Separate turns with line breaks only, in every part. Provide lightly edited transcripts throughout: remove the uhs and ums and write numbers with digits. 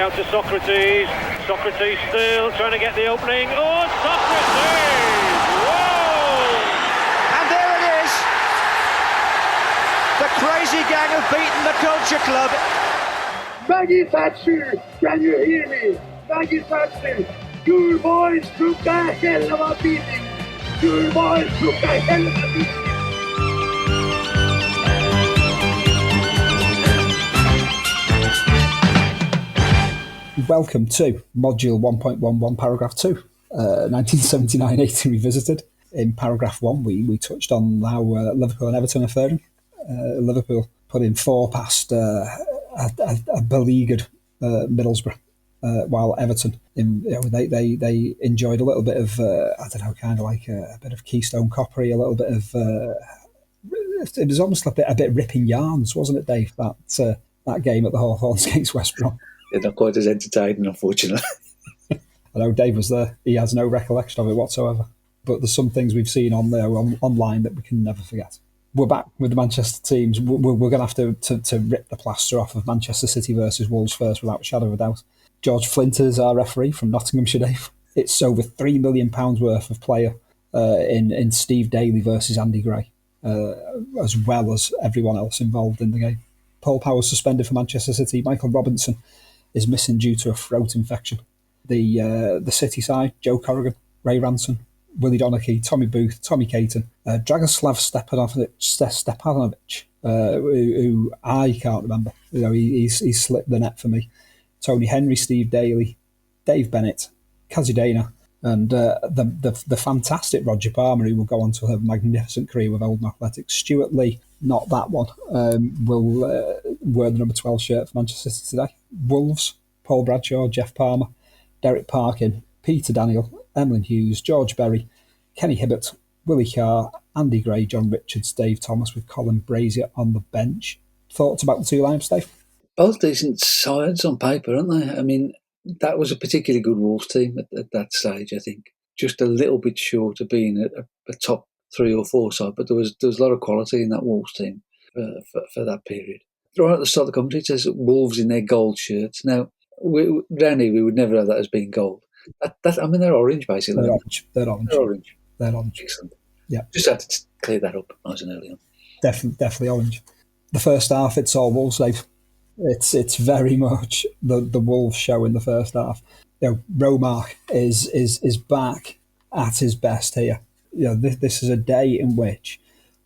out to Socrates. Socrates still trying to get the opening. Oh, Socrates! Whoa!
And there it is. The crazy gang have beaten the Culture Club.
Maggie Thatcher, can you hear me? Maggie Thatcher, your boys took the hell of a beating. Your boys took the hell of a beating.
Welcome to Module 1.11, Paragraph 2, 1979-80 revisited. In Paragraph 1, we touched on how Liverpool and Everton are faring. Liverpool put in 4 past a beleaguered Middlesbrough, while Everton, they enjoyed a little bit of, kind of like a bit of Keystone Coppery, a little bit of, it was almost like a bit ripping yarns, wasn't it, Dave, that game at the Hawthorns against West Brom?
They're not quite as entertaining, unfortunately.
I know Dave was there. He has no recollection of it whatsoever. But there's some things we've seen on there online that we can never forget. We're back with the Manchester teams. We're going to have to rip the plaster off of Manchester City versus Wolves first, without a shadow of a doubt. George Flint is our referee from Nottinghamshire, Dave. It's over £3 million worth of player in Steve Daly versus Andy Gray, as well as everyone else involved in the game. Paul Powers suspended for Manchester City. Michael Robinson is missing due to a throat infection. The City side, Joe Corrigan, Ray Ranson, Willie Donachie, Tommy Booth, Tommy Caton, Dragoslav Stepanovic, who I can't remember. He's slipped the net for me. Tony Henry, Steve Daly, Dave Bennett, Kazidena, and the fantastic Roger Palmer, who will go on to have a magnificent career with Oldham Athletics. Stuart Lee, not that one, will wear the number 12 shirt for Manchester City today. Wolves, Paul Bradshaw, Geoff Palmer, Derek Parkin, Peter Daniel, Emlyn Hughes, George Berry, Kenny Hibbitt, Willie Carr, Andy Gray, John Richards, Dave Thomas, with Colin Brazier on the bench. Thoughts about the two lineups, Dave?
Both decent sides on paper, aren't they? I mean, that was a particularly good Wolves team at that stage, I think. Just a little bit short of being a top 3 or 4 side, but there was a lot of quality in that Wolves team for that period. Right at the start of the commentary, it says Wolves in their gold shirts. Now, down here, we would never have that as being gold. They're orange, basically.
They're orange.
Excellent.
Yeah.
Just had to clear that up nice and early on.
Definitely orange. The first half, it's all Wolves, Dave. It's very much the Wolves show in the first half. Romark is back at his best here. This is a day in which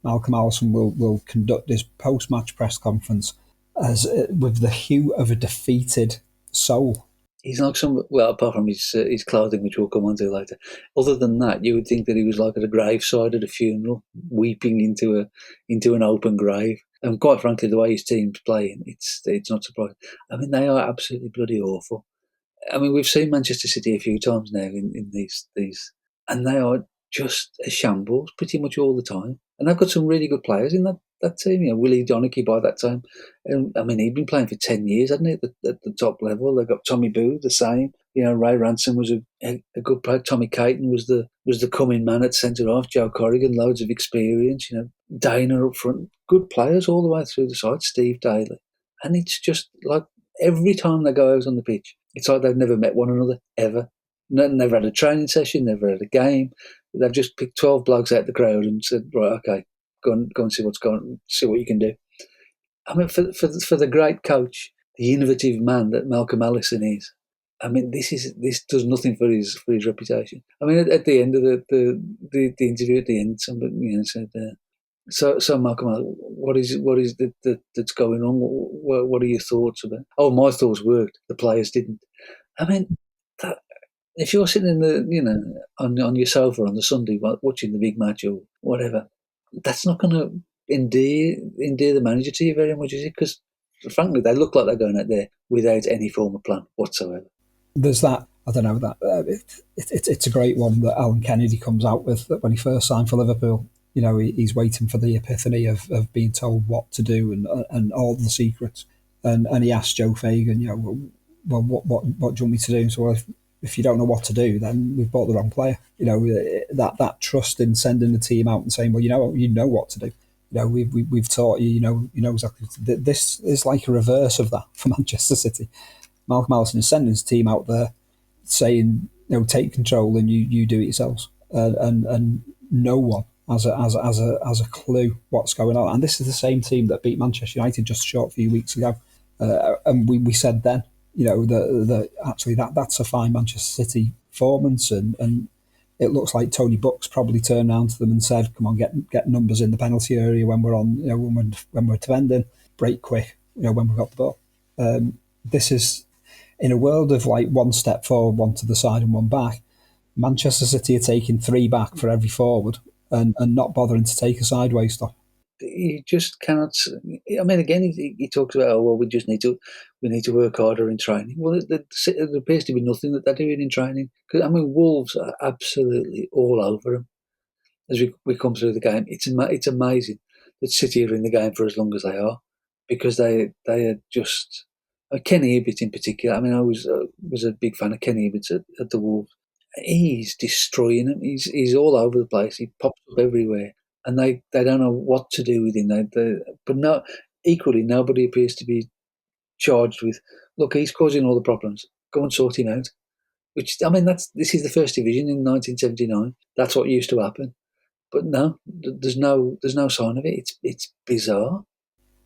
Malcolm Allison will conduct his post-match press conference with the hue of a defeated soul.
He's like apart from his clothing, which we'll come on to later. Other than that, you would think that he was like at a graveside at a funeral, weeping into an open grave. And quite frankly, the way his team's playing, it's not surprising. I mean, they are absolutely bloody awful. I mean, we've seen Manchester City a few times now in these, and they are just a shambles pretty much all the time. And they've got some really good players in that team. Willie Donachie by that time. I mean, he'd been playing for 10 years, hadn't he, at the top level. They've got Tommy Booth, the same. Ray Ranson was a good player. Tommy Caton was the coming man at centre-half. Joe Corrigan, loads of experience. Dana up front. Good players all the way through the side. Steve Daly. And it's just like every time they go out on the pitch, it's like they've never met one another, ever. Never had a training session, never had a game. They've just picked 12 blokes out of the crowd and said, right, okay, go and see what's going on, see what you can do. I mean, for the great coach, the innovative man that Malcolm Allison is, I mean, this does nothing for his reputation. I mean, at the end of the interview, at the end, somebody said, so Malcolm, what is that's going on? What are your thoughts about? Oh, my thoughts worked. The players didn't. I mean, that. If you're sitting in the, on your sofa on the Sunday watching the big match or whatever, that's not going to endear the manager to you very much, is it? Because, frankly, they look like they're going out there without any form of plan whatsoever.
There's that, I don't know, that it's a great one that Alan Kennedy comes out with, that when he first signed for Liverpool, he's waiting for the epiphany of being told what to do and all the secrets. And he asked Joe Fagan, well, what do you want me to do? So if you don't know what to do, then we've bought the wrong player. That trust in sending the team out and saying, well, you know what to do. We've taught you, you know exactly. This is like a reverse of that for Manchester City. Malcolm Allison is sending his team out there saying, take control and you do it yourselves. And no one has a clue what's going on. And this is the same team that beat Manchester United just a short few weeks ago. And we said then, that actually that's a fine Manchester City performance, and it looks like Tony Buck's probably turned around to them and said, "Come on, get numbers in the penalty area when we're on, when we're defending, break quick, when we've got the ball." This is in a world of like one step forward, one to the side, and one back. Manchester City are taking 3 back for every forward, and not bothering to take a sideways stop.
You just cannot. I mean, again, he talks about, we need to work harder in training. Well, there appears to be nothing that they're doing in training. Because I mean, Wolves are absolutely all over them as we come through the game. It's amazing that City are in the game for as long as they are, because they are just. Kenny Hibbitt in particular. I mean, I was a big fan of Kenny Hibbitt at the Wolves. He's destroying them. He's all over the place. He pops up everywhere. And they don't know what to do with him. But equally, nobody appears to be charged with, look, he's causing all the problems. Go and sort him out. Which, I mean, this is the first division in 1979. That's what used to happen. But no, there's no sign of it. It's bizarre.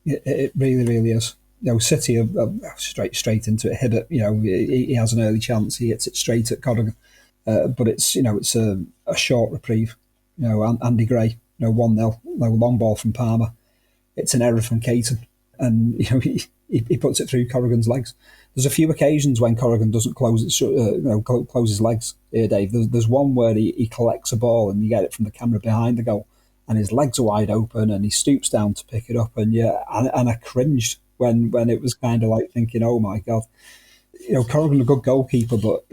It really, really is. City are straight into it. Hibbitt, he has an early chance. He hits it straight at Corrigan. But it's a short reprieve. Andy Gray, 1-0, long ball from Palmer. It's an error from Caton, and he puts it through Corrigan's legs. There's a few occasions when Corrigan doesn't close his legs. Here, Dave. There's one where he collects a ball and you get it from the camera behind the goal, and his legs are wide open, and he stoops down to pick it up, and I cringed when it was kind of like thinking, oh my god, Corrigan a good goalkeeper, but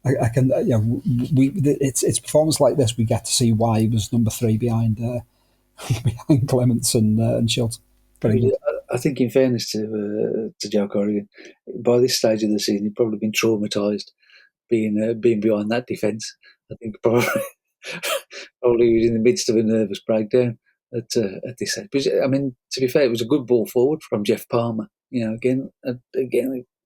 I can, it's performance like this we get to see why he was number 3 behind Clements and Shilton.
I think, in fairness to Joe Corrigan, by this stage of the season, he'd probably been traumatised being behind that defence. I think probably he was in the midst of a nervous breakdown at this stage. But I mean, to be fair, it was a good ball forward from Geoff Palmer. Again,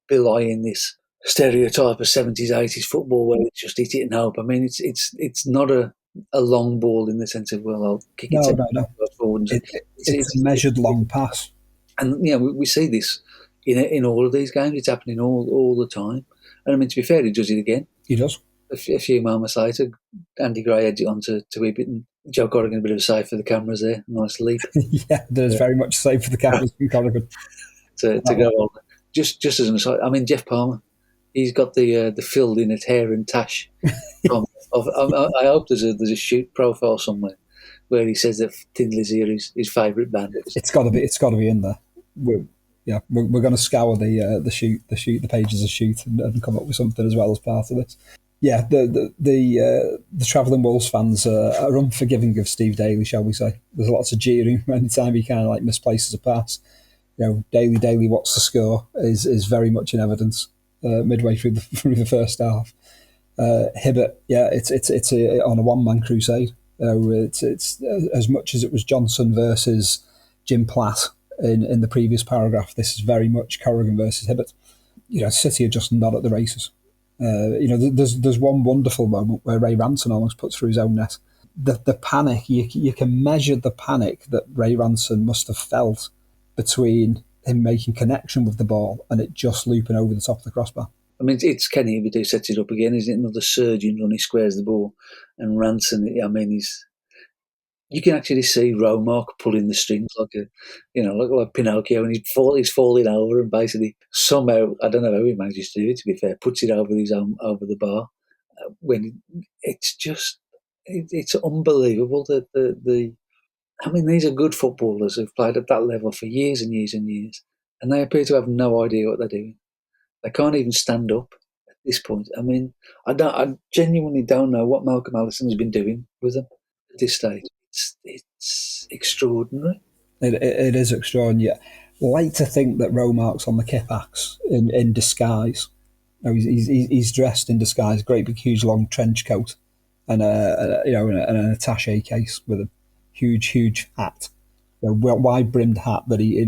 belying this stereotype of 70s, 80s football where it's just hit it and hope. I mean, it's not a long ball in the sense of, I'll kick it forward.
It's a measured long pass.
And, we see this in all of these games. It's happening all the time. And I mean, to be fair, he does it again.
He does.
A few moments later, Andy Gray heads it on to Hibbitt, and Joe Corrigan, a bit of a save for the cameras there. Nice leap.
Yeah, there's very much a save for the cameras from Corrigan.
to go on. Just as an aside, I mean, Geoff Palmer, he's got the filled in at hair and tash. I hope there's a shoot profile somewhere where he says that Thin Lizzy are his favourite band.
It's got to be in there. We're going to scour the pages of shoot and come up with something as well as part of this. Yeah, the travelling Wolves fans are unforgiving of Steve Daly, shall we say? There's lots of jeering anytime he kind of like misplaces a pass. Daly, what's the score? Is very much in evidence midway through the first half. Hibbitt, it's on a one-man crusade. It's as much as it was Johnson versus Jim Platt in the previous paragraph. This is very much Corrigan versus Hibbitt. City are just not at the races. There's one wonderful moment where Ray Ranson almost puts through his own net. The panic, you can measure the panic that Ray Ranson must have felt between him making connection with the ball and it just looping over the top of the crossbar.
I mean, it's Kenny Hibbitt who sets it up again, isn't it? Another surgeon run, he squares the ball, and Ranson, I mean, you can actually see Romark pulling the strings like Pinocchio, and he's falling over, and basically somehow, I don't know how he manages to do it, to be fair, puts it over over the bar. When it's unbelievable that I mean, these are good footballers who've played at that level for years and years and years, and they appear to have no idea what they're doing. They can't even stand up at this point. I mean, I genuinely don't know what Malcolm Allison has been doing with them at this stage. It's extraordinary.
It is extraordinary. I like to think that Romark's on the kip-axe in disguise. He's dressed in disguise, great big huge long trench coat, and an attaché case with a huge hat, wide brimmed hat that he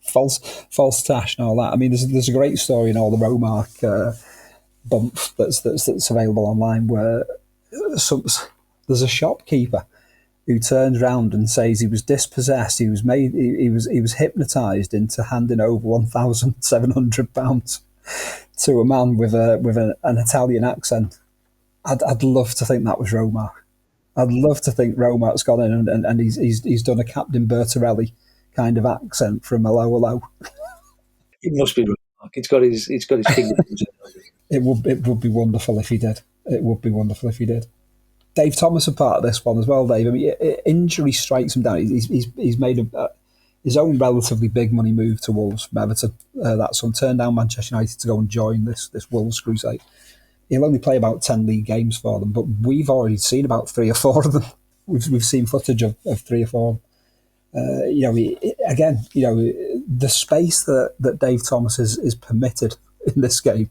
false tash and all that. I mean, there's a great story in all the Romark bump that's available online where there's a shopkeeper who turns round and says he was dispossessed. He was hypnotised into handing over £1,700 to a man with an Italian accent. I'd love to think that was Romark. I'd love to think Romark's gone in and he's done a Captain Bertorelli kind of accent from Hello Hello.
It must be Romark. It's got his fingerprints.
It would be wonderful if he did. It would be wonderful if he did. Dave Thomas a part of this one as well, Dave. I mean, injury strikes him down. He's made his own relatively big money move to Wolves from Everton. That son turned down Manchester United to go and join this Wolves crusade. He'll only play about 10 league games for them, but we've already seen about 3 or 4 of them. We've seen footage of 3 or 4. The space that Dave Thomas is permitted in this game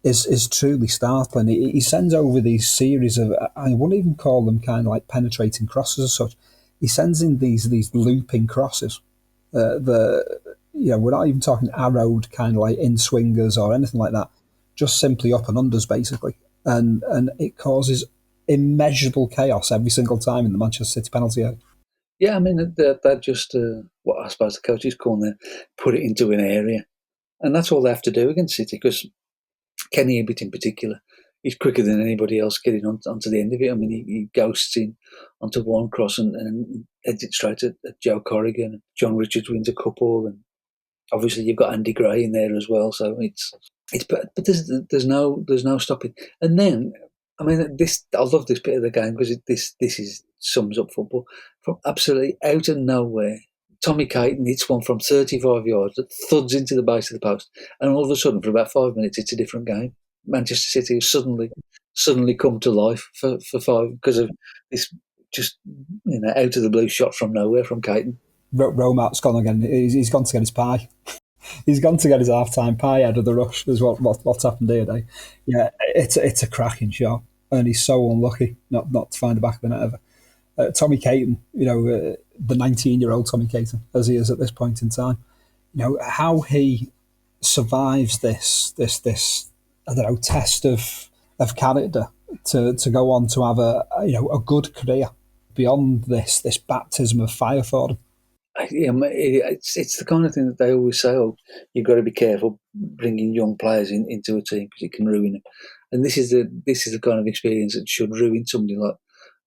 is truly startling. He sends over these series of, I wouldn't even call them kind of like penetrating crosses as such. He sends in these looping crosses. We're not even talking arrowed kind of like in swingers or anything like that. Just simply up and unders basically, and it causes immeasurable chaos every single time in the Manchester City penalty area.
Yeah, I mean that just what I suppose the coaches call there, put it into an area, and that's all they have to do against City because Kenny Hibbitt in particular, he's quicker than anybody else getting onto the end of it. I mean, he ghosts in onto one cross and heads it straight at Joe Corrigan. John Richards wins a couple, and obviously you've got Andy Gray in there as well. So but there's no stopping. And then I mean, I love this bit of the game because this sums up football. From absolutely out of nowhere, Tommy Caton hits one from 35 yards that thuds into the base of the post, and all of a sudden, for about 5 minutes, it's a different game. Manchester City has suddenly come to life for 5 because of this just out of the blue shot from nowhere from Caton.
Romark's gone again. He's gone to get his pie. He's gone to get his half-time pie out of the rush. Is what's happened here today. Yeah, it's a cracking shot, and he's so unlucky not to find the back of the net ever. Tommy Caton, the 19-year-old Tommy Caton, as he is at this point in time, how he survives this I don't know, test of character to go on to have a good career beyond this baptism of fire for him.
It's the kind of thing that they always say, you've got to be careful bringing young players into a team because it can ruin them. And this is the kind of experience that should ruin somebody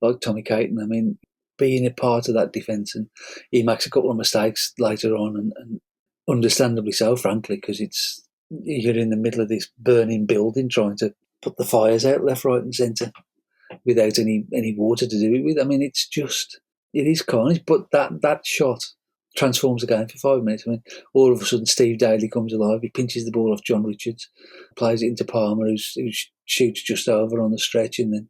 like Tommy Caton. I mean, being a part of that defence, and he makes a couple of mistakes later on, and understandably so, frankly, because you're in the middle of this burning building trying to put the fires out left, right and centre without any water to do it with. I mean, it is carnage, but that shot transforms the game for 5 minutes. I mean, all of a sudden, Steve Daly comes alive. He pinches the ball off John Richards, plays it into Palmer, who shoots just over on the stretch, and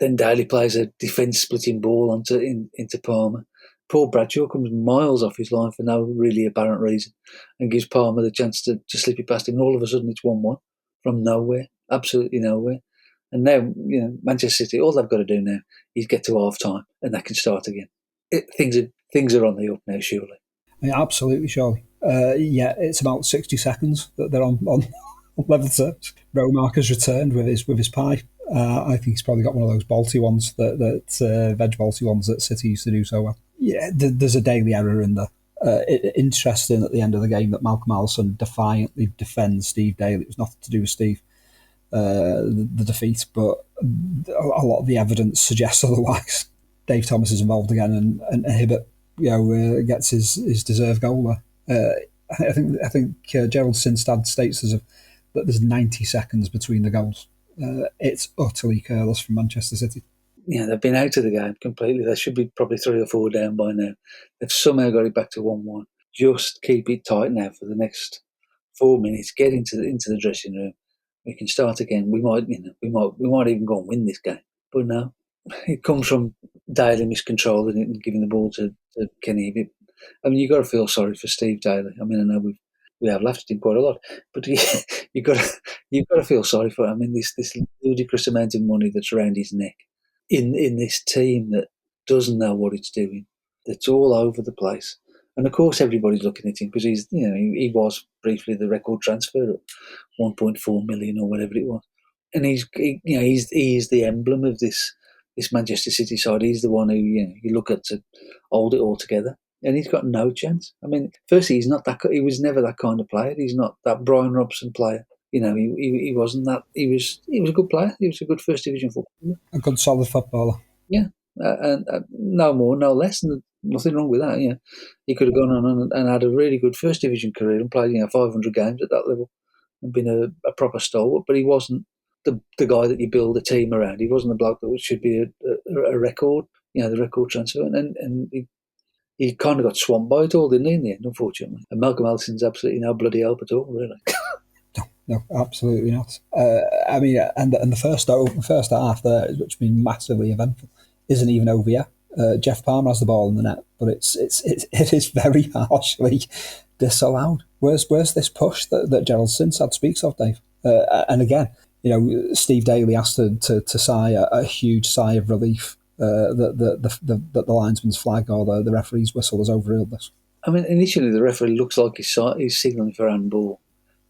then Daly plays a defence-splitting ball into Palmer. Paul Bradshaw comes miles off his line for no really apparent reason and gives Palmer the chance to slip it past him. And all of a sudden, it's 1-1 from nowhere, absolutely nowhere. And now, Manchester City, all they've got to do now is get to half-time and they can start again. Things are on the up now, surely.
Yeah, absolutely, surely. It's about 60 seconds that they're on level terms. Romark has returned with his pie. I think he's probably got one of those Balti ones, that veg Balti ones that City used to do so well. Yeah, there's a daily error in there. Interesting at the end of the game that Malcolm Allison defiantly defends Steve Daly. It was nothing to do with Steve, the defeat, but a lot of the evidence suggests otherwise. Dave Thomas is involved again, and Hibbitt, gets his deserved goal there. I think Gerald Sinstad states that there's 90 seconds between the goals. It's utterly careless from Manchester City.
Yeah, they've been out of the game completely. They should be probably 3 or 4 down by now. They've somehow got it back to 1-1. Just keep it tight now for the next 4 minutes. Get into the dressing room. We can start again. We might even go and win this game. But no, it comes from Daly miscontrolling it and giving the ball to Kenny Hibbitt. I mean, you've got to feel sorry for Steve Daly. I mean, I know we have laughed at him quite a lot, but you've got to feel sorry for him. I mean, this ludicrous amount of money that's around his neck in this team that doesn't know what it's doing, that's all over the place. And of course, everybody's looking at him because he was briefly the record transfer at 1.4 million or whatever it was, and he's the emblem of this Manchester City side. He's the one who you look at to hold it all together, and he's got no chance. I mean, firstly, he's not that. He was never that kind of player. He's not that Brian Robson player. He wasn't that. He was a good player. He was a good first division footballer.
A good solid footballer.
Yeah, and no more, no less. And nothing wrong with that. He could have gone on and had a really good first division career and played 500 games at that level and been a proper stalwart. But he wasn't the guy that you build a team around. He wasn't the bloke that should be a record. The record transfer, and he kind of got swamped by it all, didn't he? In the end, unfortunately. And Malcolm Ellison's absolutely no bloody help at all, really.
No, absolutely not. I mean, and the first half there, which has been massively eventful, isn't even over yet. Geoff Palmer has the ball in the net, but it is very harshly disallowed. Where's this push that Gerald Sinsad speaks of, Dave? And again, Steve Daly has to sigh a huge sigh of relief that the linesman's flag or the referee's whistle has overruled this.
I mean, initially the referee looks like he's signalling for handball.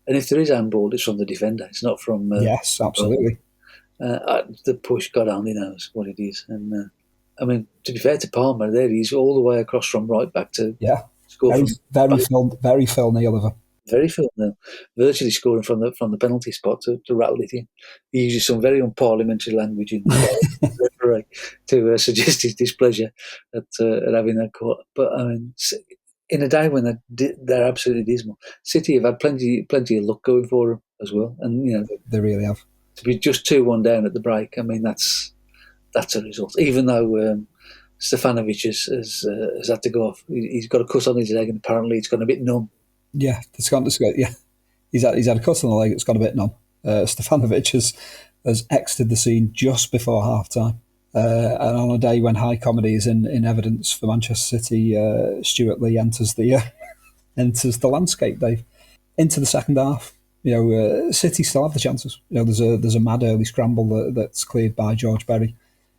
And if there is handball, it's from the defender. It's not from...
yes, absolutely.
The push, God only knows what it is. And, I mean, to be fair to Palmer there, he's all the way across from right back to score.
Very Phil Neal of him.
Very Phil Neal. Virtually scoring from the penalty spot to rattle it in. He uses some very unparliamentary language in the referee to suggest his displeasure at having that caught. But, I mean... in a day when they're absolutely dismal, City have had plenty of luck going for them as well, and
they really have.
To be just 2-1 down at the break, I mean that's a result. Even though Stefanovic has had to go off, he's got a cut on his leg, and apparently it's gone a bit numb.
Yeah, he's had a cut on the leg. It's gone a bit numb. Stefanovic has exited the scene just before half time. And on a day when high comedy is in evidence for Manchester City, Stuart Lee enters the landscape, Dave. Into the second half, City still have the chances. There's a mad early scramble that's cleared by George Berry.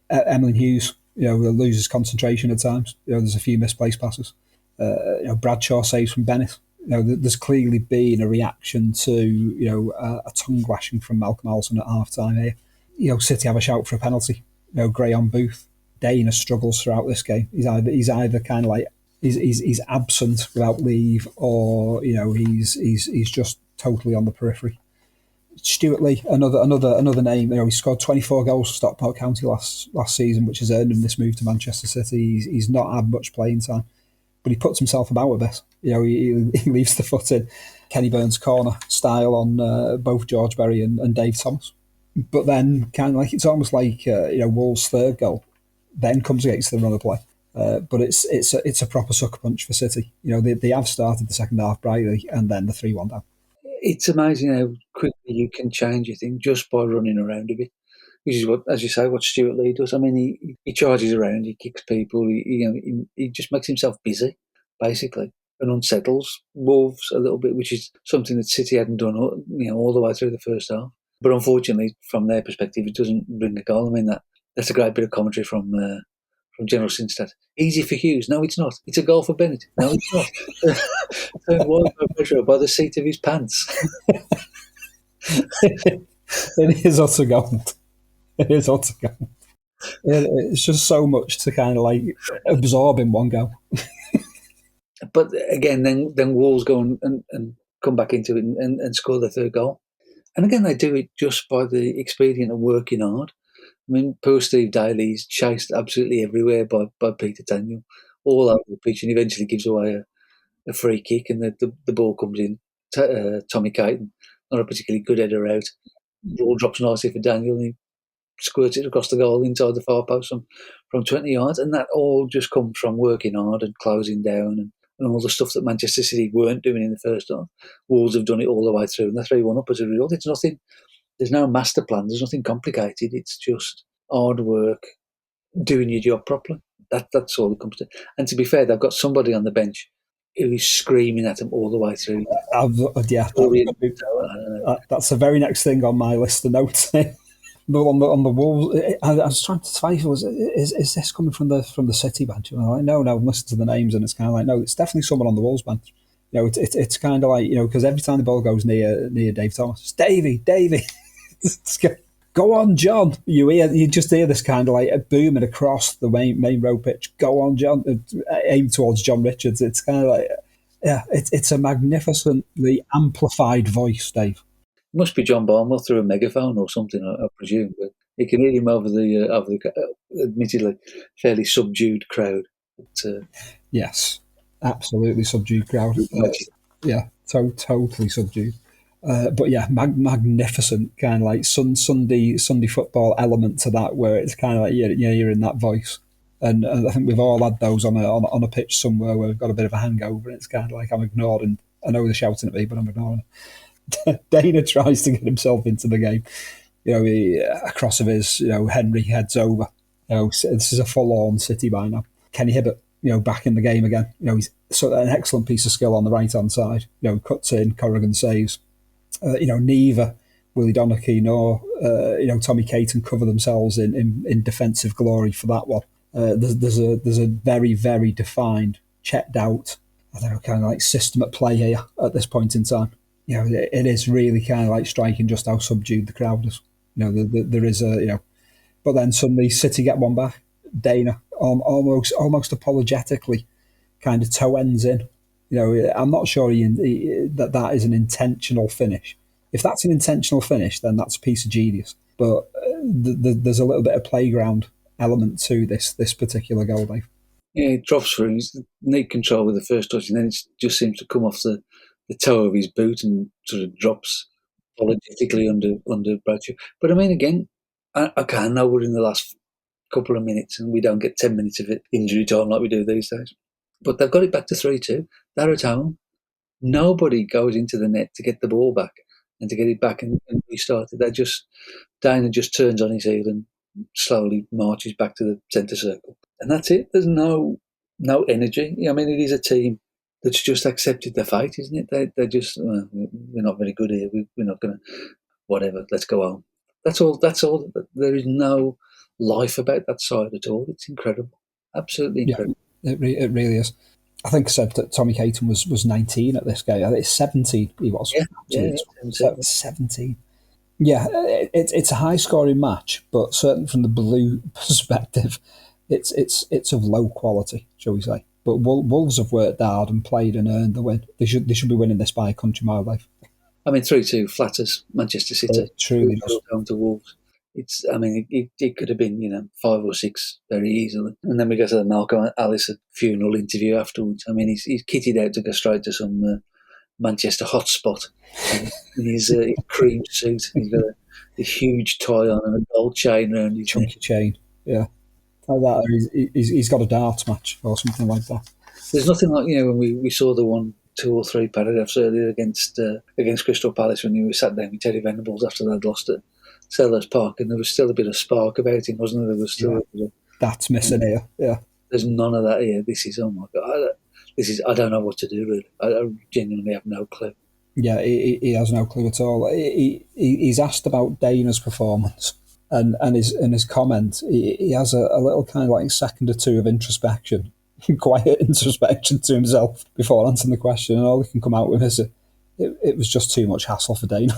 Emlyn Hughes, loses concentration at times. There's a few misplaced passes. Bradshaw saves from Bennett. There's clearly been a reaction to a tongue lashing from Malcolm Allison at half time here. City have a shout for a penalty. Gray on Booth. Dane has struggles throughout this game. He's either kind of like he's absent without leave, or he's just totally on the periphery. Stuart Lee, another name. He scored 24 goals for Stockport County last season, which has earned him this move to Manchester City. He's not had much playing time, but he puts himself about a bit. He leaves the foot in Kenny Burns corner style on both George Berry and Dave Thomas. But then, kind of like it's almost like Wolves' third goal then comes against the run of play. But it's a proper sucker punch for City. They have started the second half brightly, and then the 3-1 down. It's
amazing how quickly you can change your thing just by running around a bit. Which is what, as you say, what Stuart Lee does. I mean, he charges around, he kicks people, he just makes himself busy, basically, and unsettles Wolves a little bit, which is something that City hadn't done all the way through the first half. But unfortunately, from their perspective, it doesn't bring a goal. I mean, that's a great bit of commentary from General Sinstad. Easy for Hughes. No, it's not. It's a goal for Bennett. No, it's not. Turned wild by pressure by the seat of his pants.
It is utter gold. It's just so much to kind of like absorb in one go.
But again, then Wolves go and come back into it and score the third goal. And again, they do it just by the expedient of working hard. I mean, poor Steve Daly's chased absolutely everywhere by Peter Daniel, all over the pitch, and eventually gives away a free kick, and the ball comes in. Tommy Caton, not a particularly good header out. The ball drops nicely for Daniel, and he squirts it across the goal inside the far post from 20 yards, and that all just comes from working hard and closing down and all the stuff that Manchester City weren't doing in the first half. Wolves have done it all the way through, and they're 3-1 up as a result. It's nothing. There's no master plan. There's nothing complicated. It's just hard work, doing your job properly. That's all it comes to. And to be fair, they've got somebody on the bench who is screaming at them all the way through.
That's the very next thing on my list of notes. But on the Wolves, I was trying to decipher, is this coming from the City bench? And I'm like, no, listen to the names, and it's kind of like, no, it's definitely someone on the Wolves bench. It's kind of like, because every time the ball goes near Dave Thomas, it's Davey. Go on, John. You just hear this kind of like a booming across the main row pitch. Go on, John. Aimed towards John Richards. It's kind of like, yeah, it's a magnificently amplified voice, Dave.
It must be John Barnwell through a megaphone or something, I presume. But you can hear him over the admittedly fairly subdued crowd. But,
yes, absolutely subdued crowd. Yeah, totally subdued. But yeah, magnificent kind of like Sunday football element to that, where it's kind of like you're in that voice, and I think we've all had those on a pitch somewhere where we've got a bit of a hangover, and it's kind of like I'm ignored, and I know they're shouting at me, but I'm ignoring it. Dana tries to get himself into the game. A cross of his, Henry heads over. This is a full-on City by now. Kenny Hibbitt, back in the game again. He's an excellent piece of skill on the right-hand side. Cuts in, Corrigan saves. Neither Willie Donachie nor Tommy Caton cover themselves in defensive glory for that one. There's a very, very defined, checked out, I don't know, kind of like system at play here at this point in time. It is really kind of like striking just how subdued the crowd is. There is but then suddenly City get one back. Dana almost apologetically kind of toe ends in. I'm not sure that is an intentional finish. If that's an intentional finish, then that's a piece of genius. But there's a little bit of playground element to this particular goal, Dave.
Yeah, he drops through. He's neat control with the first touch, and then it just seems to come off the toe of his boot and sort of drops apologetically under Bradshaw. But I mean, again, I know we're in the last couple of minutes and we don't get 10 minutes of it injury time like we do these days. But they've got it back to 3-2. They're at home. Nobody goes into the net to get the ball back and to get it back and restart it. Dana just turns on his heel and slowly marches back to the centre circle. And that's it. There's no energy. I mean, it is a team that's just accepted their fate, isn't it? They're just, we're not very good here. We're not going to, whatever, let's go home. That's all. There is no life about that side at all. It's incredible. Absolutely incredible.
Yeah, it really is. I think I said that Tommy Caton was 19 at this game. I think it's 17 he was.
Yeah,
17. Yeah, it's a high-scoring match, but certainly from the Blue perspective, it's of low quality, shall we say. But Wolves have worked hard and played and earned the win. They should be winning this by a country mile, Dave.
I mean, 3-2 flatters Manchester City.
It truly does.
Home to Wolves. It could have been, 5 or 6 very easily. And then we go to the Malcolm Allison funeral interview afterwards. I mean, he's kitted out to go straight to some Manchester hotspot in his cream suit. He's got a huge tie on and a gold chain around his
chunky chain. Yeah, like that. He's got a darts match or something like that.
There's nothing like when we saw the 1, 2 or 3 paragraphs earlier against Crystal Palace when he was sat down with Terry Venables after they'd lost at Sellers Park, and there was still a bit of spark about him, wasn't there? There was still
that's missing here. Yeah,
there's none of that here. This is, oh my God, I don't know what to do really. I genuinely have no clue.
Yeah, he has no clue at all. He's asked about Dana's performance, and his comment, he has a little kind of like second or two of introspection, quiet introspection to himself before answering the question, and all he can come out with is it was just too much hassle for Dana.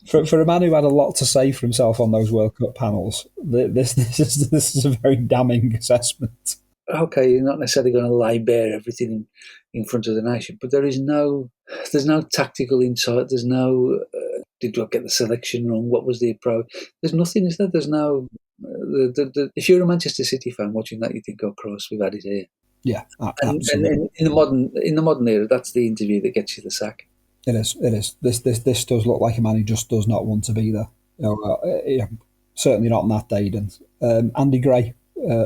For a man who had a lot to say for himself on those World Cup panels, this is a very damning assessment.
Okay, you're not necessarily going to lay bare everything in front of the nation, but there's no tactical insight. There's no did I get the selection wrong? What was the approach? There's nothing, is there? There's no. If you're a Manchester City fan watching that, you think, "Oh Christ, we've had it here."
Yeah, absolutely.
And in the modern era, that's the interview that gets you the sack.
It is. This does look like a man who just does not want to be there. Certainly not on that day. And Andy Gray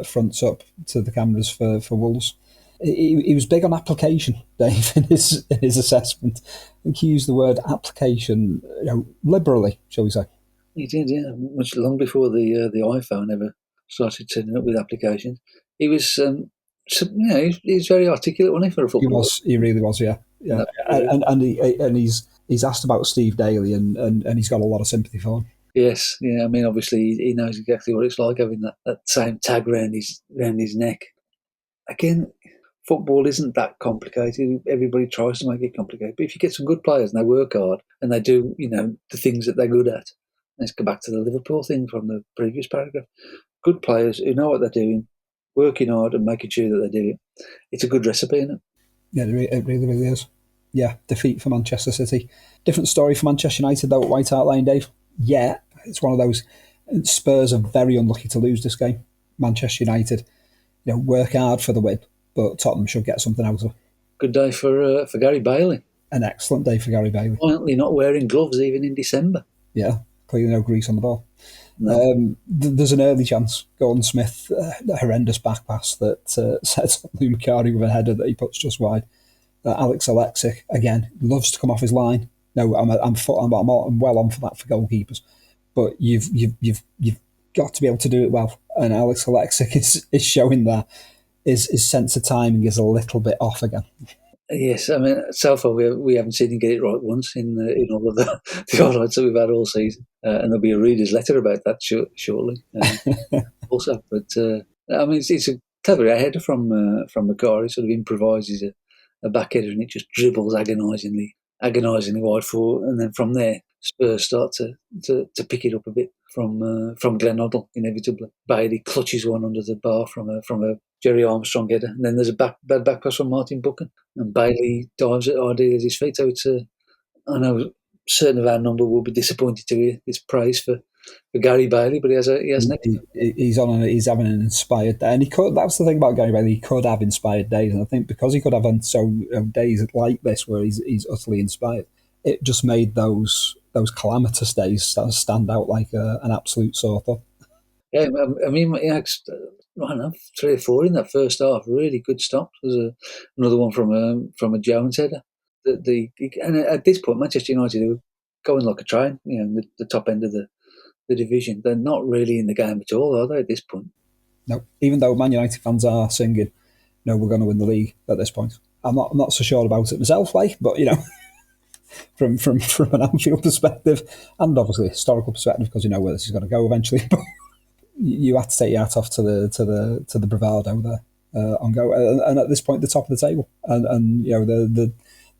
fronts up to the cameras for Wolves. He was big on application, Dave, in his assessment. I think he used the word application, liberally, shall we say?
He did, yeah. Much long before the iPhone ever started turning up with applications. He was, he was very articulate, wasn't he, for a footballer?
He really was, yeah. And he's he's asked about Steve Daly, and he's got a lot of sympathy for him.
Yes, yeah. I mean, obviously, he knows exactly what it's like having that same tag round his neck. Again, football isn't that complicated. Everybody tries to make it complicated. But if you get some good players and they work hard and they do, the things that they're good at, let's go back to the Liverpool thing from the previous paragraph. Good players who know what they're doing, working hard and making sure that they do it. It's a good recipe, isn't it?
Yeah, it really, really is. Yeah, defeat for Manchester City. Different story for Manchester United, though, at White Hart Lane, Dave. Yeah, it's one of those. Spurs are very unlucky to lose this game. Manchester United, work hard for the win, but Tottenham should get something out of it.
Good day for Gary Bailey.
An excellent day for Gary Bailey.
Apparently not wearing gloves even in December.
Yeah, clearly no grease on the ball.
No.
There's an early chance. Gordon Smith, a horrendous back pass that sets up Lou Macari with a header that he puts just wide. Alex Alexic, again, loves to come off his line. No, I'm well on for that for goalkeepers. But you've got to be able to do it well. And Alex Alexic is showing that his sense of timing is a little bit off again.
Yes, I mean, so far we haven't seen him get it right once in all of the highlights that we've had all season. And there'll be a reader's letter about that shortly. Also, but I mean, it's a clever header from Macari. Sort of improvises a back header and it just dribbles agonisingly wide forward. And then from there, Spurs start to pick it up a bit from Glenn Hoddle, inevitably. Bailey clutches one under the bar from a Jerry Armstrong header, and then there's a bad back pass from Martin Buchan, and Bailey dives at his feet. So it's I know certain of our number will be disappointed to hear this praise for Gary Bailey, but he has
he's having an inspired day, and he could. That's the thing about Gary Bailey; he could have inspired days, and I think because he could have days like this where he's utterly inspired, it just made those calamitous days stand out like an absolute sore thumb.
Yeah, I mean, he had, I don't know, 3 or 4 in that first half. Really good stops. There's another one from a Jones header. And at this point, Manchester United, they were going like a train. The top end of the division. They're not really in the game at all, are they? At this point,
no. Even though Man United fans are singing, "No, we're going to win the league." At this point, I'm not so sure about it myself, but from an Anfield perspective, and obviously a historical perspective, because you know where this is going to go eventually. But you have to take your hat off to the bravado there on go, and at this point, the top of the table, and the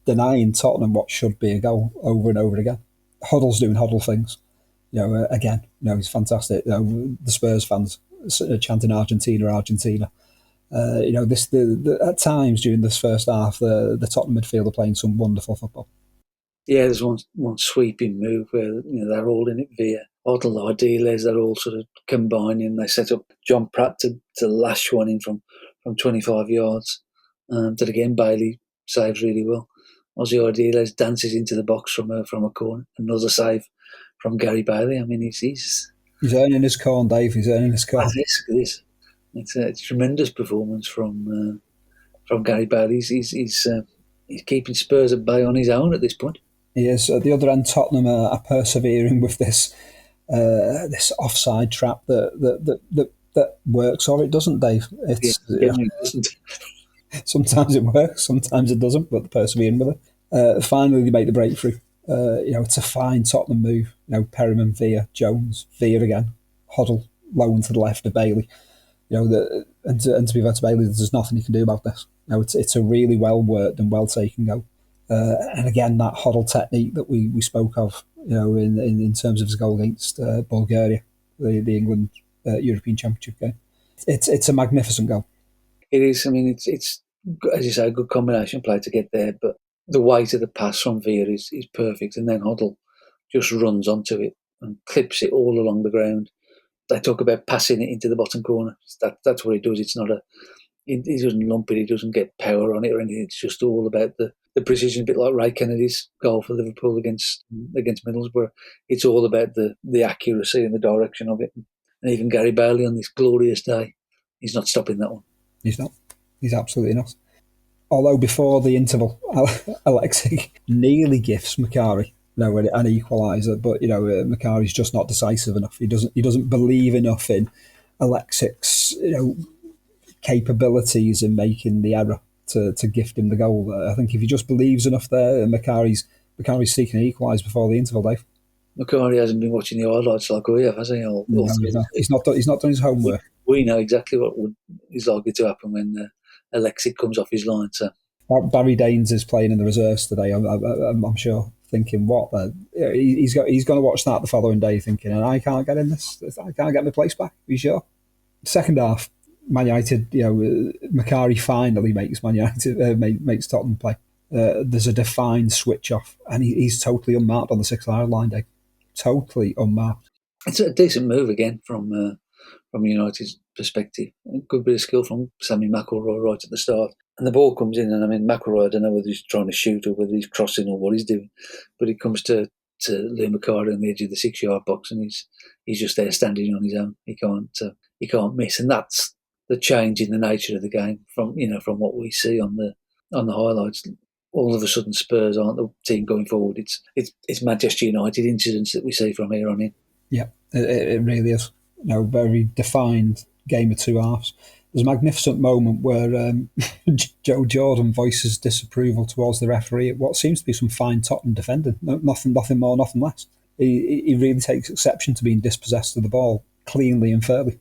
denying Tottenham what should be a goal over and over again. Huddle's doing Huddle things, again, he's fantastic. The Spurs fans chanting Argentina, Argentina. At times during this first half, the Tottenham midfield are playing some wonderful football.
Yeah, there's one sweeping move where they're all in it via Hoddle, Ardiles, they're all sort of combining. They set up John Pratt to lash one in from 25 yards. That again, Bailey saves really well. Ozzy Ardiles dances into the box from a corner. Another save from Gary Bailey. I mean, he's
earning his corn, Dave. He's earning his corn.
It's a tremendous performance from Gary Bailey. He's keeping Spurs at bay on his own at this point.
He is. At the other end, Tottenham are persevering with this offside trap that works or it doesn't, Dave.
It doesn't.
Sometimes it works, sometimes it doesn't, but they're persevering with it. Finally, they make the breakthrough. It's a fine Tottenham move. Perryman via Jones, via again, Hoddle low to the left of Bailey. And to be fair to Bailey, there's nothing you can do about this. It's a really well worked and well taken goal. And again, that Hoddle technique that we spoke of, in terms of his goal against Bulgaria, the England European Championship game. It's a magnificent goal.
It is. I mean, it's as you say, a good combination play to get there, but the weight of the pass from Villa is perfect, and then Hoddle just runs onto it and clips it all along the ground. They talk about passing it into the bottom corner. That's what he does. It's not he doesn't lump it. He doesn't get power on it or anything. It's just all about the precision, a bit like Ray Kennedy's goal for Liverpool against Middlesbrough. It's all about the accuracy and the direction of it. And even Gary Bailey on this glorious day, he's not stopping that one.
He's not. He's absolutely not. Although before the interval, Alexic nearly gifts Macari an equaliser, but Macari's just not decisive enough. He doesn't believe enough in Alexic's capabilities in making the error to gift him the goal. I think if he just believes enough there, and Macari's McCarthy's seeking an equalise before the interval, Dave.
McCarthy hasn't been watching the highlights like we have, has he?
He's not done his homework.
We know exactly what is likely to happen when Alexic comes off his line. So
Barry Daines is playing in the reserves today. I'm sure, thinking what he's going to watch that the following day, thinking, and I can't get in this. I can't get my place back. Are you sure? Second half, Man United. Macari finally makes Man United makes Tottenham play. There's a defined switch off, and he's totally unmarked on the 6-yard line, Dave. Totally unmarked.
It's a decent move again from United's perspective. A good bit of skill from Sammy McIlroy right at the start. And the ball comes in, and I mean, McIlroy, I don't know whether he's trying to shoot or whether he's crossing or what he's doing, but it comes to Lou Macari on the edge of the 6-yard box, and he's just there standing on his own. He can't miss, and that's the change in the nature of the game from what we see on the highlights. All of a sudden, Spurs aren't the team going forward. It's Manchester United incidents that we see from here on in.
Yeah, it really is. Very defined game of two halves. There's a magnificent moment where Joe Jordan voices disapproval towards the referee at what seems to be some fine Tottenham defending. Nothing more, nothing less. He really takes exception to being dispossessed of the ball cleanly and fairly.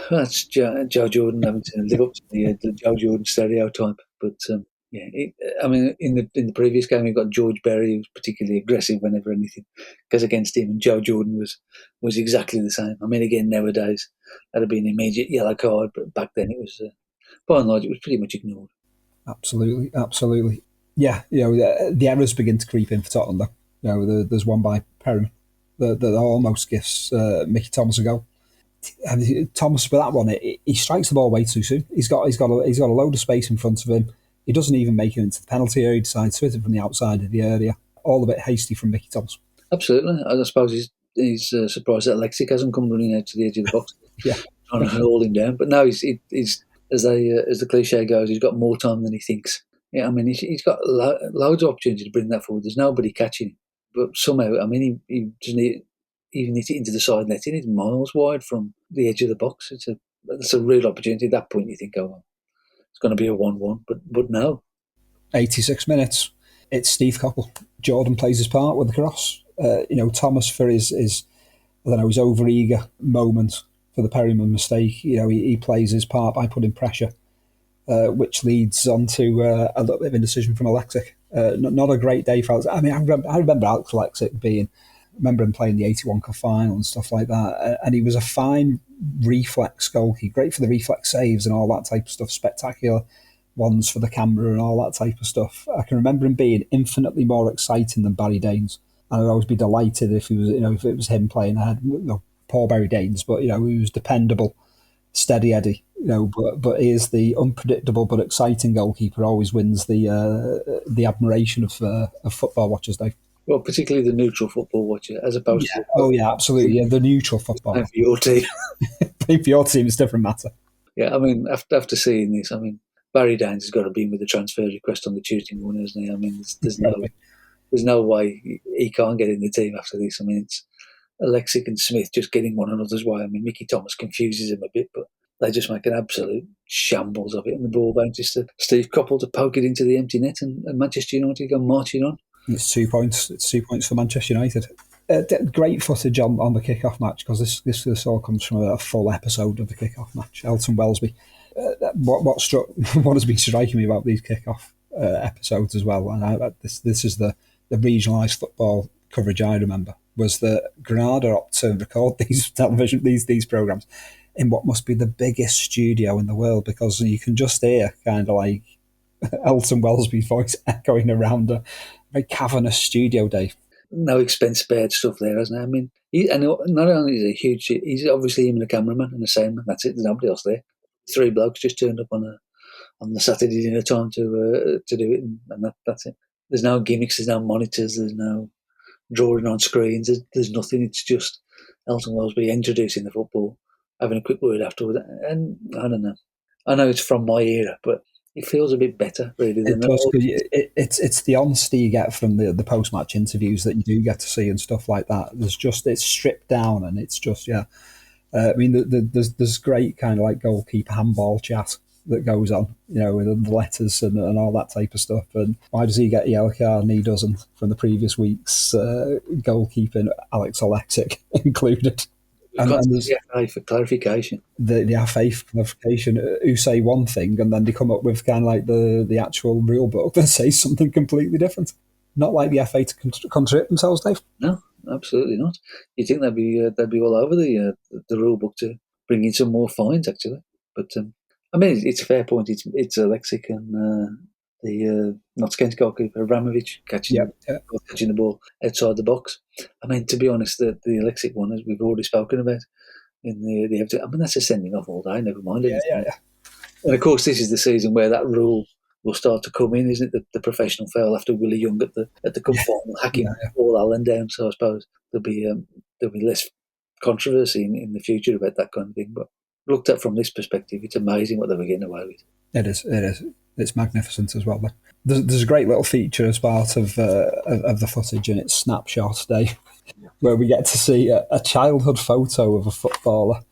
That's Joe Jordan having to live up to the Joe Jordan stereotype. But in the previous game, you've got George Berry, who was particularly aggressive whenever anything goes against him, and Joe Jordan was exactly the same. I mean, again, nowadays, that'd be an immediate yellow card, but back then it was, by and large, it was pretty much ignored.
Absolutely. Yeah, the errors begin to creep in for Tottenham, though. There's one by Perrin that almost gives Mickey Thomas a goal. And Thomas, for that one, he strikes the ball way too soon. He's got a load of space in front of him. He doesn't even make it into the penalty area. He decides to hit it from the outside of the area. All a bit hasty from Mickey Thomas.
Absolutely. I suppose he's surprised that Alexic hasn't come running out to the edge of the box.
Yeah,
trying to haul him down. But no, he's as the cliche goes, he's got more time than he thinks. Yeah, I mean, he's got loads of opportunity to bring that forward. There's nobody catching him, but somehow, I mean, he doesn't even hit it into the side net. It's miles wide from the edge of the box. It's a real opportunity. At that point, you think, oh, it's going to be a 1-1, but no.
86 minutes. It's Steve Coppell. Jordan plays his part with the cross. Thomas for his overeager moment for the Perryman mistake. He plays his part by putting pressure, which leads on to a little bit of indecision from Alexic. Not a great day for Alex. I mean, I remember Alex Alexic remember him playing the 81 Cup final and stuff like that. And he was a fine reflex goalkeeper, great for the reflex saves and all that type of stuff, spectacular ones for the camera and all that type of stuff. I can remember him being infinitely more exciting than Barry Daines. And I'd always be delighted if he was, if it was him playing ahead. Poor Barry Daines, but he was dependable, steady Eddie. But he is the unpredictable but exciting goalkeeper. Always wins the admiration of football watchers, Dave.
Well, particularly the neutral football watcher, as opposed to...
Oh, yeah, absolutely. Yeah, the neutral football.
For your team.
For your team, it's a different matter.
Yeah, I mean, after seeing this, I mean, Barry Daines has got to be in with the transfer request on the Tuesday morning, hasn't he? I mean, there's no way he can't get in the team after this. I mean, it's Alexic and Smith just getting one another's way. I mean, Mickey Thomas confuses him a bit, but they just make an absolute shambles of it, and the ball bounces to Steve Coppell to poke it into the empty net, and Manchester United go marching on.
It's 2 points. It's 2 points for Manchester United. Great footage on the kick-off match, because this all comes from a full episode of the kick-off match. Elton Wellesby. What has been striking me about these kick-off episodes as well, and this is the regionalised football coverage I remember, was that Granada opt to record these these programmes in what must be the biggest studio in the world, because you can just hear kind of like Elton Wellesby's voice echoing around a very cavernous studio, Dave.
No expense spared stuff there, hasn't it? I mean, not only is he huge, he's obviously him and a cameraman and a soundman. That's it. There's nobody else there. 3 blokes just turned up on the Saturday dinner time to do it, and that's it. There's no gimmicks. There's no monitors. There's no drawing on screens. There's nothing. It's just Elton Wellesby introducing the football, having a quick word afterwards, and I don't know. I know it's from my era, but it feels a bit better, really.
It does, because it's the honesty you get from the post-match interviews that you do get to see and stuff like that. It's stripped down, and it's just, yeah. I mean, there's great kind of like goalkeeper handball chat that goes on, with the letters and all that type of stuff. And why does he get a yellow card and he doesn't from the previous week's goalkeeping, Alex Alexic included?
And the FA for clarification.
The FA for clarification, who say one thing and then they come up with kind of like the actual rule book that says something completely different. Not like the FA to contradict themselves, Dave.
No, absolutely not. You'd think they'd be all over the rule book to bring in some more fines, actually. But it's a fair point. It's Alexic and the not Kent goalkeeper Abramovich catching the ball outside the box. I mean, to be honest, the Alexic one, as we've already spoken about in the episode, that's a sending off all day. Never mind it.
Yeah.
And of course, this is the season where that rule will start to come in, isn't it? The professional foul after Willie Young at the cup final, hacking Paul Allen down. So I suppose there'll be less controversy in the future about that kind of thing. But looked at from this perspective, it's amazing what they were getting away with.
It is. It's magnificent as well. There's a great little feature as part of the footage, and it's Snapshot Day, where we get to see a childhood photo of a footballer,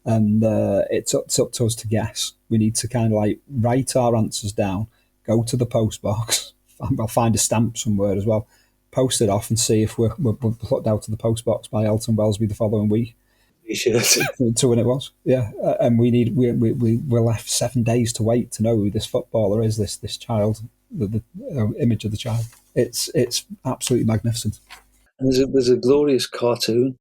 and it's up to us to guess. We need to kind of like write our answers down, go to the post box, I'll find a stamp somewhere as well, post it off, and see if we're put down to the post box by Elton Wellesby the following week. To when it was, and we're left 7 days to wait to know who this footballer is. This child, the image of the child. It's absolutely magnificent.
And there's a glorious cartoon,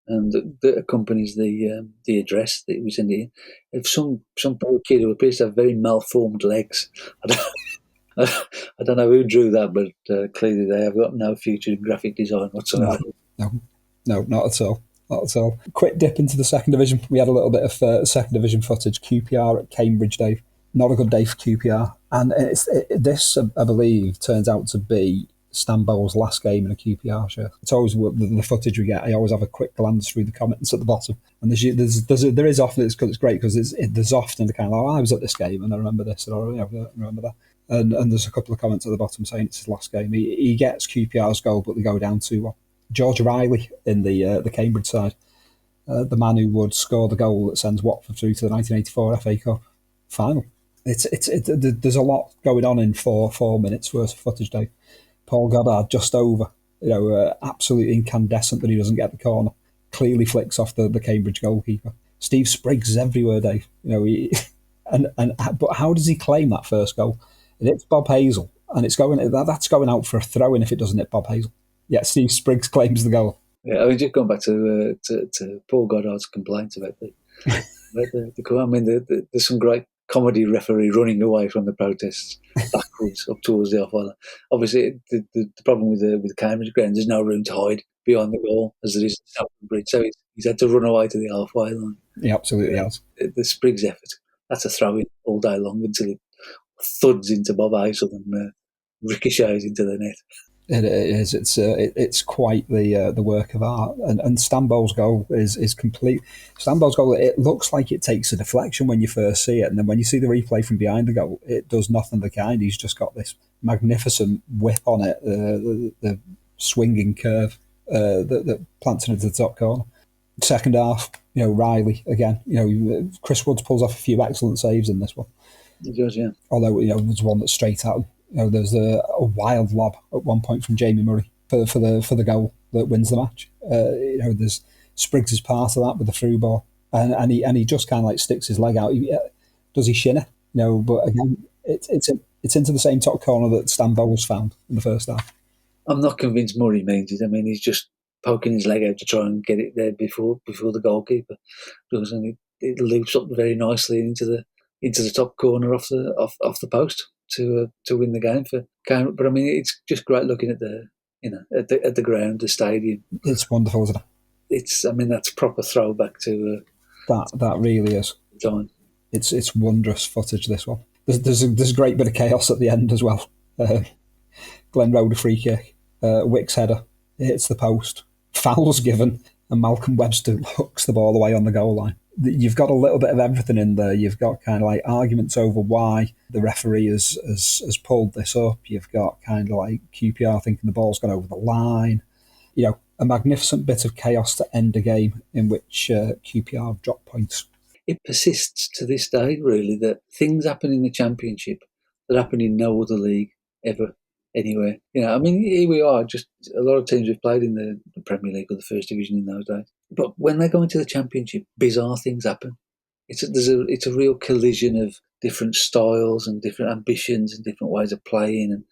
that accompanies the address that we send in. If some poor kid who appears to have very malformed legs. I don't know who drew that, but clearly they have got no future in graphic design whatsoever.
No, not at all. Not at all. Quick dip into the second division. We had a little bit of second division footage. QPR at Cambridge, Dave. Not a good day for QPR. And this, I believe, turns out to be Stan Bowles' last game in a QPR shirt. It's always the footage we get. I always have a quick glance through the comments at the bottom. And there is often, it's great because there's often the kind of, I was at this game and I remember this and I remember that. And there's a couple of comments at the bottom saying it's his last game. He gets QPR's goal, but they go down to George Riley in the Cambridge side, the man who would score the goal that sends Watford through to the 1984 FA Cup final. There's a lot going on in 4 minutes worth of footage, Dave. Paul Goddard just over, absolutely incandescent that he doesn't get the corner. Clearly flicks off the Cambridge goalkeeper. Steve Spriggs is everywhere, Dave. But how does he claim that first goal? It hits Bob Hazel, and that's going out for a throw-in if it doesn't hit Bob Hazel. Yeah, Steve Spriggs claims the goal.
Yeah, I mean, just going back to Paul Goddard's complaints about the goal. I mean, there's some great comedy referee running away from the protests backwards up towards the off-line. Obviously, the problem with the Cambridge ground, there's no room to hide behind the goal as there is at Stamford Bridge, so he's had to run away to the halfway line.
He absolutely has.
The Spriggs effort, that's a throw-in all day long until it thuds into Bob Hazel and ricochets into the net.
It is. It's quite the work of art, and Stan Bowles' goal is complete. Stan Bowles' goal, it looks like it takes a deflection when you first see it, and then when you see the replay from behind the goal, it does nothing of the kind. He's just got this magnificent whip on it, the swinging curve that plants it into the top corner. Second half, Riley again. Chris Woods pulls off a few excellent saves in this one.
He does, yeah.
Although there's one that's straight at him. There's a wild lob at one point from Jamie Murray for the goal that wins the match. There's Spriggs' part of that with the through ball, and he just kind of like sticks his leg out. Does he shin it? But again, it's into the same top corner that Stan Bowles found in the first half.
I'm not convinced Murray means it. I mean, he's just poking his leg out to try and get it there before the goalkeeper does, and it loops up very nicely into the top corner off the post to win the game for Cameron. But I mean, it's just great looking at the ground, the stadium.
It's wonderful, isn't it?
That's proper throwback to
that really is.
Time.
It's wondrous footage. This one. There's a great bit of chaos at the end as well. Glenn Road a free kick, Wick's header hits the post, foul's given, and Malcolm Webster hooks the ball away on the goal line. You've got a little bit of everything in there. You've got kind of like arguments over why the referee has pulled this up. You've got kind of like QPR thinking the ball's gone over the line. A magnificent bit of chaos to end a game in which QPR drop points.
it persists to this day, really, that things happen in the Championship that happen in no other league ever, anywhere. I mean, here we are, just a lot of teams have played in the Premier League or the First Division in those days. But when they go into the Championship, bizarre things happen. It's a real collision of different styles and different ambitions and different ways of playing,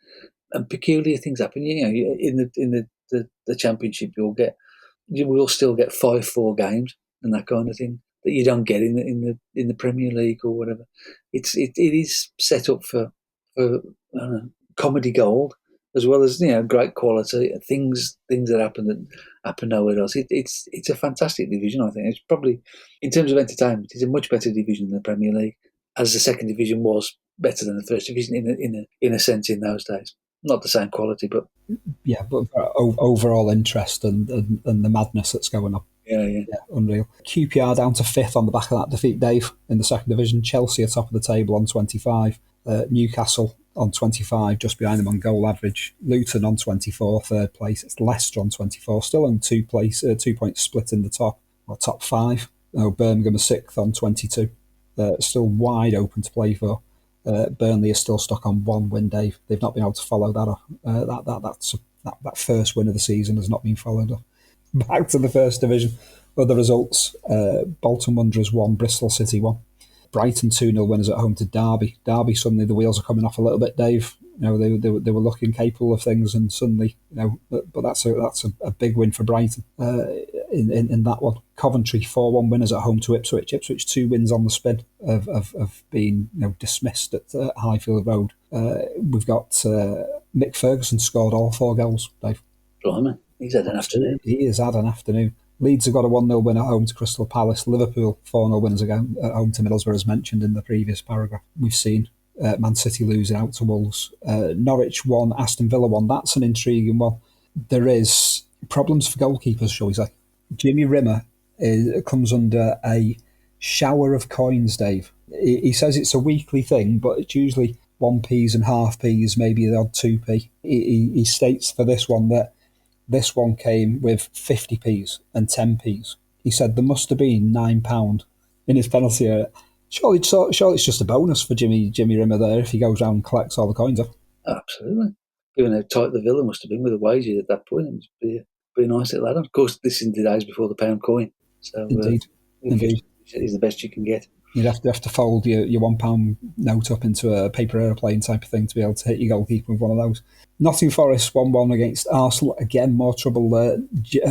and peculiar things happen. In the Championship, you will still get 5-4 games and that kind of thing that you don't get in the Premier League or whatever. It is set up for I don't know, comedy gold, as well as great quality things that happen nowhere else. It's a fantastic division. I think it's probably, in terms of entertainment, it's a much better division than the Premier League, as the second division was better than the first division in a sense in those days. Not the same quality, but
overall interest and the madness that's going on.
Yeah,
unreal. QPR down to 5th on the back of that defeat, Dave, in the second division. Chelsea are top of the table on 25. Newcastle on 25, just behind them on goal average. Luton on 24, third place. It's Leicester on 24, still on 2 points split in the top 5. Birmingham are 6th on 22. Still wide open to play for. Burnley is still stuck on 1 win, Dave. They've not been able to follow that up. That first win of the season has not been followed up. Back to the first division. Other results: Bolton Wanderers 1, Bristol City 1. Brighton 2-0 winners at home to Derby. Derby, suddenly the wheels are coming off a little bit, Dave. They were looking capable of things, and suddenly, but that's a big win for Brighton in that one. Coventry 4-1 winners at home to Ipswich. Ipswich 2 wins on the spin of being dismissed at Highfield Road. We've got Mick Ferguson scored all 4 goals, Dave.
Blimey, he's had an afternoon.
He has had an afternoon. Leeds have got a 1-0 win at home to Crystal Palace. Liverpool 4-0 winners again at home to Middlesbrough, as mentioned in the previous paragraph. We've seen Man City losing out to Wolves. Norwich 1, Aston Villa 1. That's an intriguing one. There is problems for goalkeepers, shall we say. Jimmy Rimmer comes under a shower of coins, Dave. He says it's a weekly thing, but it's usually 1p's and half p's, maybe the odd 2p. He states for this one that this one came with 50p's and 10p's. He said there must have been £9 in his penalty area. Surely it's just a bonus for Jimmy Rimmer there if he goes round and collects all the coins up.
Absolutely. Given how tight the Villa must have been with the wages at that point, it must be a nice little add-on. Of course, this is in the days before the pound coin. So
Indeed.
Is the best you can get.
You'd have to fold your £1 note up into a paper aeroplane type of thing to be able to hit your goalkeeper with one of those. Nottingham Forest 1-1 against Arsenal. Again, more trouble there.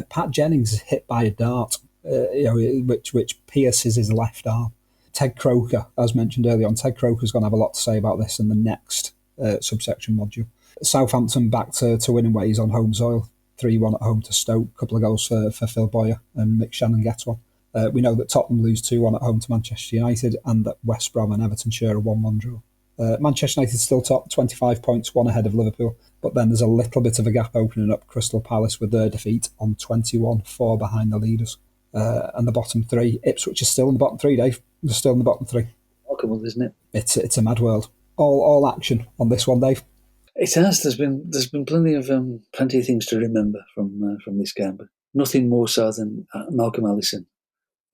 Pat Jennings is hit by a dart, which pierces his left arm. Ted Croker, as mentioned earlier on, Ted Croker's going to have a lot to say about this in the next subsection module. Southampton back to winning ways on home soil. 3-1 at home to Stoke. A couple of goals for Phil Boyer, and Mick Shannon gets one. We know that Tottenham lose 2-1 at home to Manchester United, and that West Brom and Everton share a 1-1 draw. Manchester United still top, 25 points, 1 ahead of Liverpool, but then there's a little bit of a gap opening up. Crystal Palace with their defeat on 21, 4 behind the leaders. And the bottom 3, Ipswich is still in the bottom 3, Dave. They're still in the bottom 3.
Remarkable, isn't it?
It's a mad world. All action on this one, Dave.
It has. There's been plenty of things to remember from this game, but nothing more so than Malcolm Allison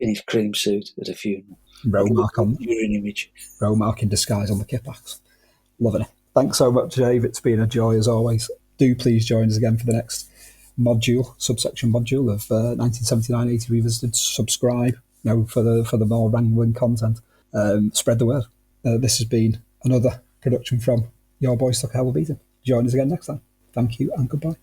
in his cream suit at a funeral.
Romark in disguise on the kipbacks. Loving it. Thanks so much, Dave. It's been a joy as always. Do please join us again for the next subsection module of 1979-80 Revisited. Subscribe, for the more wrangling content. Spread the word. This has been another production from Your Boys Took a Hell of a Beating. Join us again next time. Thank you and goodbye.